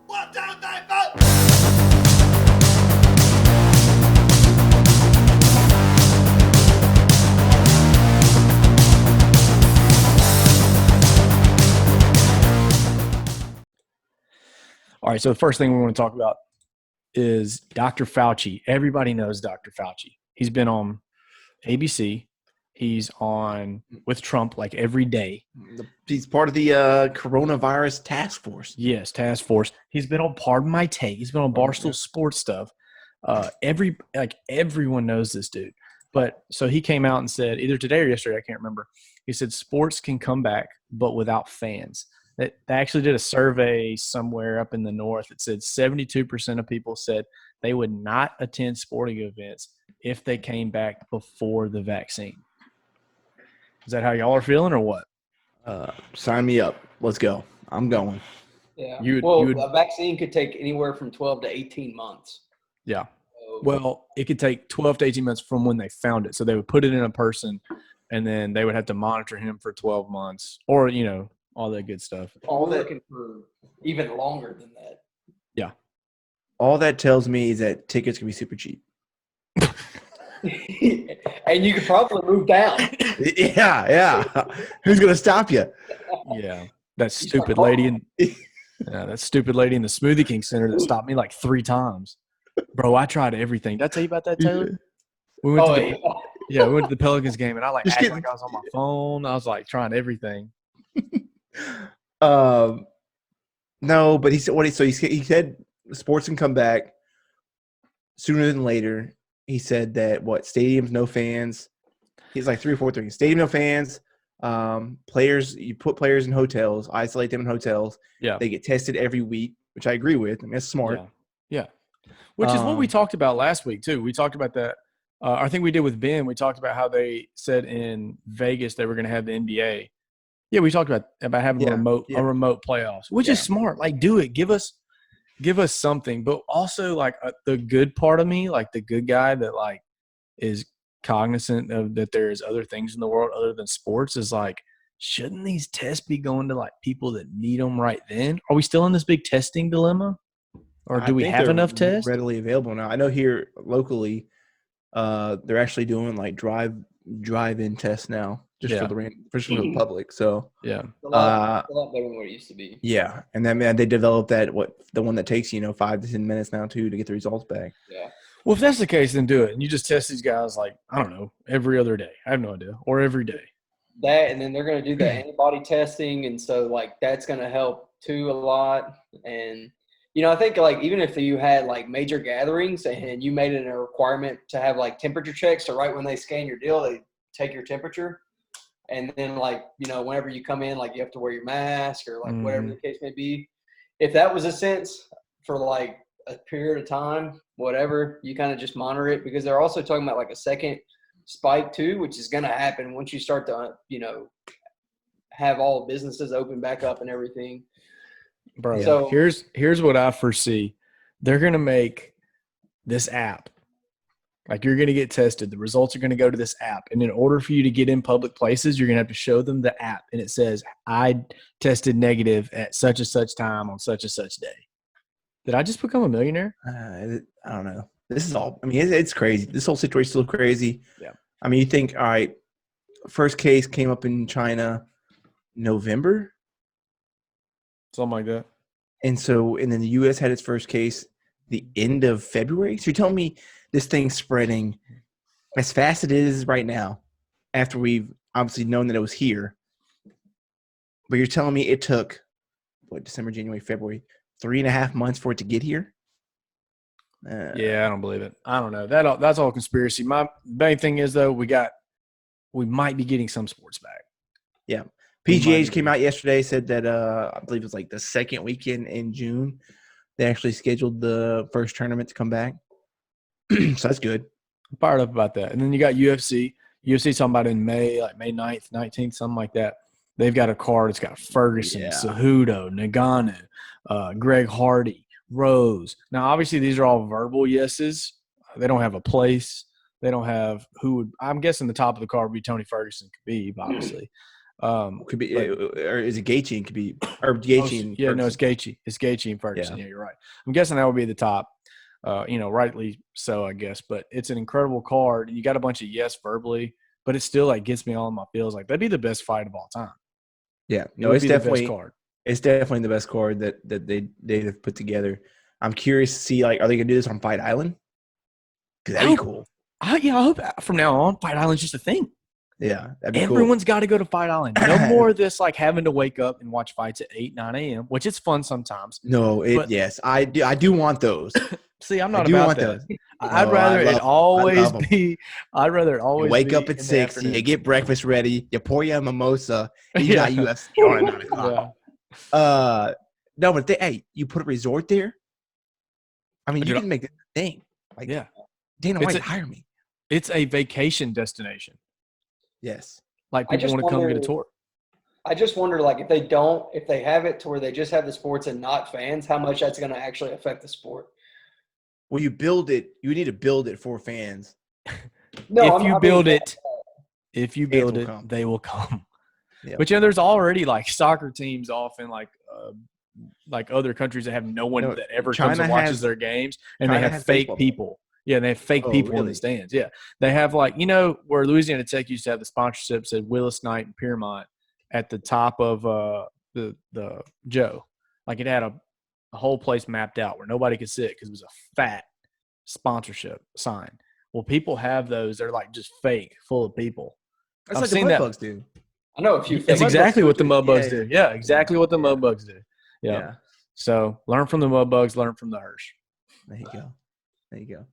1, 2, 3, 4. All right, so the first thing we want to talk about is Dr. Fauci. Everybody knows Dr. Fauci. He's been on ABC. He's on with Trump like every day. He's part of the coronavirus task force. Yes, task force. He's been on Pardon My Take. He's been on Barstool Sports stuff. Everyone knows this dude. But so he came out and said either today or yesterday, I can't remember. He said sports can come back, but without fans. They actually did a survey somewhere up in the north that said 72% of people said they would not attend sporting events if they came back before the vaccine. Is that how y'all are feeling or what? Sign me up. Let's go. I'm going. Yeah. A vaccine could take anywhere from 12 to 18 months. Yeah. Well, it could take 12 to 18 months from when they found it. So they would put it in a person, and then they would have to monitor him for 12 months or, all that good stuff. We're looking for even longer than that. Yeah. All that tells me is that tickets can be super cheap. And you could probably move down. Yeah. Who's going to stop you? Yeah. That stupid lady in the Smoothie King Center that stopped me like 3 times. Bro, I tried everything. Did I tell you about that, Taylor? We went to the Pelicans game, and I acted like I was on my phone. I was trying everything. No, but he said sports can come back sooner than later. He said that stadiums, no fans. He's like 3 or 4 things. Stadium, no fans. Players, you put players in hotels, isolate them in hotels. Yeah. They get tested every week, which I agree with. I mean, that's smart. Yeah. Which is what we talked about last week too. We talked about that. I think we did with Ben. We talked about how they said in Vegas they were going to have the NBA. Yeah, we talked about having a remote playoffs, which is smart. Do it. Give us something. But also the good part of me, the good guy that is cognizant of that there's other things in the world other than sports is shouldn't these tests be going to people that need them right then? Are we still in this big testing dilemma? Or do we have enough tests? Readily available now. I know here locally, they're actually doing drive-in tests now, just for the public. So yeah, a lot better than what it used to be. Yeah, and then they developed the one that takes 5 to 10 minutes now too to get the results back. Yeah. Well, if that's the case, then do it. And you just test these guys I don't know, every other day. I have no idea, or every day. That, and then they're going to do the antibody testing, and so that's going to help too a lot. And I think even if you had major gatherings and you made it a requirement to have temperature checks, so right when they scan your deal, they take your temperature. And then whenever you come in, you have to wear your mask or whatever the case may be. If that was a sense for a period of time, whatever, you kind of just monitor it, because they're also talking about a second spike too, which is going to happen once you start to, have all businesses open back up and everything. Bro, so here's what I foresee. They're going to make this app. You're going to get tested. The results are going to go to this app. And in order for you to get in public places, you're going to have to show them the app. And it says, I tested negative at such and such time on such and such day. Did I just become a millionaire? I don't know. This is all – it's crazy. This whole situation is still crazy. Yeah. You think, all right, first case came up in China November? Something like that. And then the U.S. had its first case the end of February. So you're telling me this thing's spreading as fast as it is right now after we've obviously known that it was here. But you're telling me it took, December, January, February, 3.5 months for it to get here? Yeah, I don't believe it. I don't know. That's all conspiracy. My main thing is, though, we might be getting some sports back. Yeah. PGA came out yesterday, said that I believe it was the second weekend in June. They actually scheduled the first tournament to come back. So that's good. I'm fired up about that. And then you got UFC. UFC talking about in May, May 9th, 19th, something like that. They've got a card. It's got Ferguson, Cejudo, Ngannou, Greg Hardy, Rose. Now, obviously, these are all verbal yeses. They don't have a place. They don't have who would – I'm guessing the top of the card would be Tony Ferguson, Khabib, obviously. Could be, or is it Gaethje? And could be, or Gaethje and yeah, no, Ferguson. it's Gaethje. It's Gaethje and Ferguson. Yeah. Yeah, you're right. I'm guessing that would be the top. Rightly so, I guess. But it's an incredible card, and you got a bunch of yes verbally, but it still like gets me all in my feels. Like that'd be the best fight of all time. Yeah, No, it's definitely the best card. It's definitely the best card that they have put together. I'm curious to see, like, are they gonna do this on Fight Island? Because that'd be cool. I hope from now on, Fight Island's just a thing. Yeah, that'd be Everyone's got to go to Fight Island. No more of this like having to wake up and watch fights at 8, 9 a.m., which is fun sometimes. No, yes, I do want those. See, I'm not about that. Those. I'd rather it always be. I'd rather it always. You wake be up at 6. You get breakfast ready. You pour you a mimosa. You got UFC on at 9 o'clock. Yeah. No, but you put a resort there. I mean, you can make it a thing. Like, yeah, Dana White, hire me. It's a vacation destination. Yes. Like people want to come get a tour. I just wonder, like, if they have it to where they just have the sports and not fans, how much that's going to actually affect the sport. Well, you need to build it for fans. No, if you build it, they will come. Yeah. But there's already like soccer teams off in like other countries that have no one that ever comes and watches their games, and they have fake people. Yeah, they have fake people in the stands. Yeah, they have like where Louisiana Tech used to have the sponsorships at Willis Knight and Piermont at the top of the Joe. Like it had a whole place mapped out where nobody could sit because it was a fat sponsorship sign. Well, people have those. They're like just fake, full of people. That's like the Mudbugs do. I know a few. That's exactly what the Mudbugs do. Yeah, exactly what the Mudbugs do. Yeah. So learn from the Mudbugs, learn from the Hirsch. There you go.